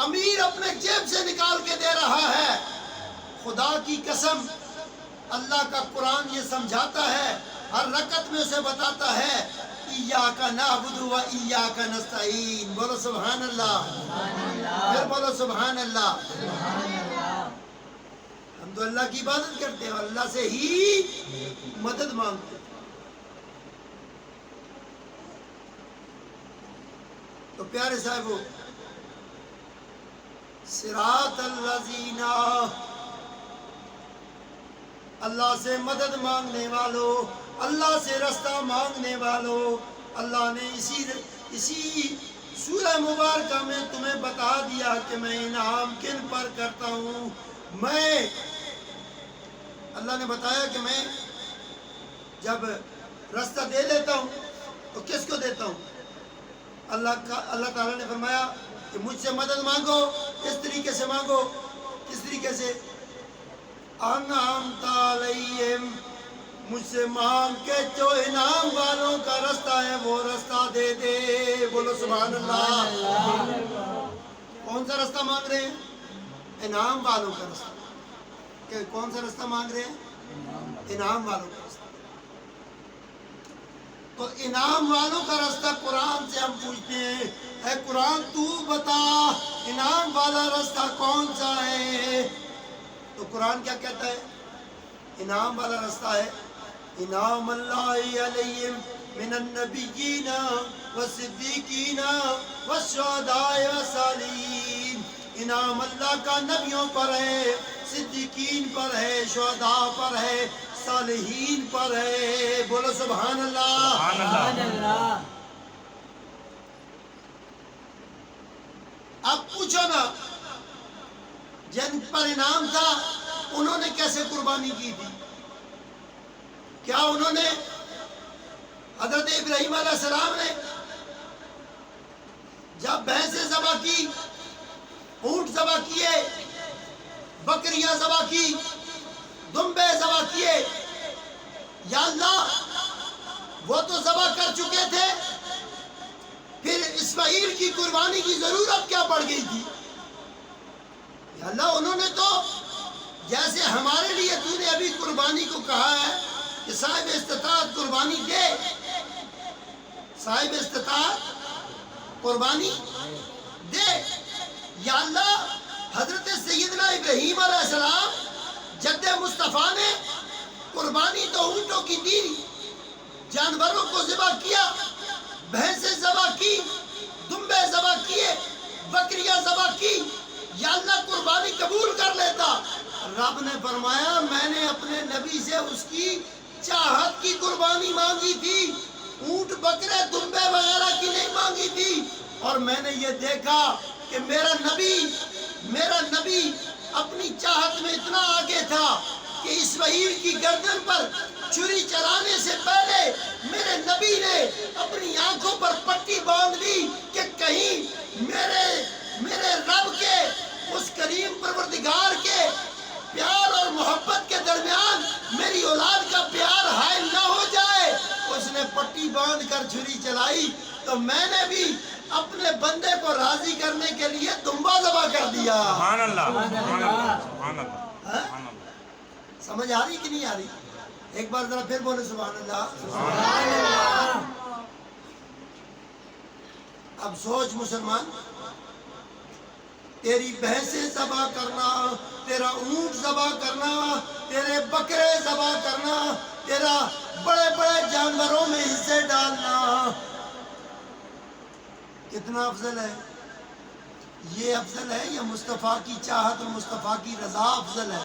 امیر اپنے جیب سے نکال کے دے رہا ہے۔ خدا کی قسم اللہ کا قرآن یہ سمجھاتا ہے، ہر رکعت میں اسے بتاتا ہے ایاک نعبد و ایاک نستعین۔ بولو سبحان اللہ، پھر بولو سبحان اللہ۔ ہم تو اللہ کی عبادت کرتے ہیں اور اللہ سے ہی مدد مانگتے ہیں۔ تو پیارے صاحبو، صراط الذین، اللہ سے مدد مانگنے والوں، اللہ سے رستہ مانگنے والوں، اللہ نے اسی سورہ مبارکہ میں تمہیں بتا دیا کہ میں انعام کن پر کرتا ہوں۔ اللہ نے بتایا کہ میں جب رستہ دے دیتا ہوں تو کس کو دیتا ہوں؟ اللہ تعالیٰ نے فرمایا کہ مجھ سے مدد مانگو، اس طریقے سے مانگو۔ کس طریقے سے؟ انعمت علیہم، مجھ سے مانگ کے جو انعام والوں کا رستہ ہے وہ رستہ دے دے۔ بولو سبحان اللہ۔ کون سا رستہ مانگ رہے ہیں؟ انعام والوں کا رستہ۔ کہ کون سا رستہ مانگ رہے ہیں؟ انعام والوں کا رستہ۔ تو انعام والوں کا رستہ قرآن سے ہم پوچھتے ہیں، اے قرآن تو بتا انعام والا رستہ کون سا ہے؟ تو قرآن کیا کہتا ہے؟ انعام والا رستہ ہے انعام اللہ علیہم من النبیین والصدیقین والشہداء والصالحین۔ انعام اللہ کا نبیوں پر ہے، صدیقین پر ہے، شہداء پر ہے، صالحین پر ہے۔ بولو سبحان اللہ۔ سبحان اللہ۔ اب پوچھو نا، جن پر انعام تھا انہوں نے کیسے قربانی کی تھی؟ کیا انہوں نے حضرت ابراہیم علیہ السلام نے جب بھینسیں ذبح کی، اونٹ ذبح کیے، بکریاں ذبح کی، دمبے ذبح کیے، یا اللہ وہ تو ذبح کر چکے تھے، پھر اسماعیل کی قربانی کی ضرورت کیا پڑ گئی تھی؟ یا اللہ انہوں نے تو جیسے ہمارے لیے تو نے ابھی قربانی کو کہا ہے کہ صاحب استطاعت قربانی دے، صاحب استطاعت قربانی دے۔ یا اللہ حضرت سیدنا ابراہیم علیہ السلام جد مصطفیٰ نے قربانی تو اونٹوں کی دی، جانوروں کو ذبح کیا، بھینسیں ذبح کی، دمبے ذبح کیے، بکریاں ذبح کی، یا اللہ قربانی قبول کر لیتا۔ رب نے فرمایا میں نے اپنے نبی سے اس کی چاہت کی قربانی مانگی تھی، اونٹ بکرے دمبے وغیرہ کی نہیں مانگی تھی۔ اور میں نے یہ دیکھا کہ میرا نبی اپنی چاہت میں اتنا آگے تھا کہ اسماعیل کی گردن پر چھری چلانے سے پہلے میرے نبی نے اپنی آنکھوں پر پٹی باندھ لی کہ کہیں میرے رب کے اس کریم پروردگار کے پیار اور محبت کے درمیان میری اولاد کا پیار حائل نہ ہو جائے۔ اس نے پٹی باندھ کر چھری چلائی تو میں نے بھی اپنے بندے کو راضی کرنے کے لیے دمبا ذبح کر دیا۔ سبحان اللہ، سبحان اللہ، سبحان اللہ۔ سمجھ آ رہی کہ نہیں آ رہی؟ ایک بار ذرا پھر بولے سبحان اللہ۔ سبحان اللہ۔ اب سوچ مسلمان، تیری بھینسیں ذبح کرنا، تیرا اونٹ ذبح کرنا، تیرے بکرے ذبح کرنا، تیرا بڑے بڑے جانوروں میں حصے ڈالنا کتنا افضل ہے؟ یہ افضل ہے یا مصطفیٰ کی چاہت اور مصطفیٰ کی رضا افضل ہے؟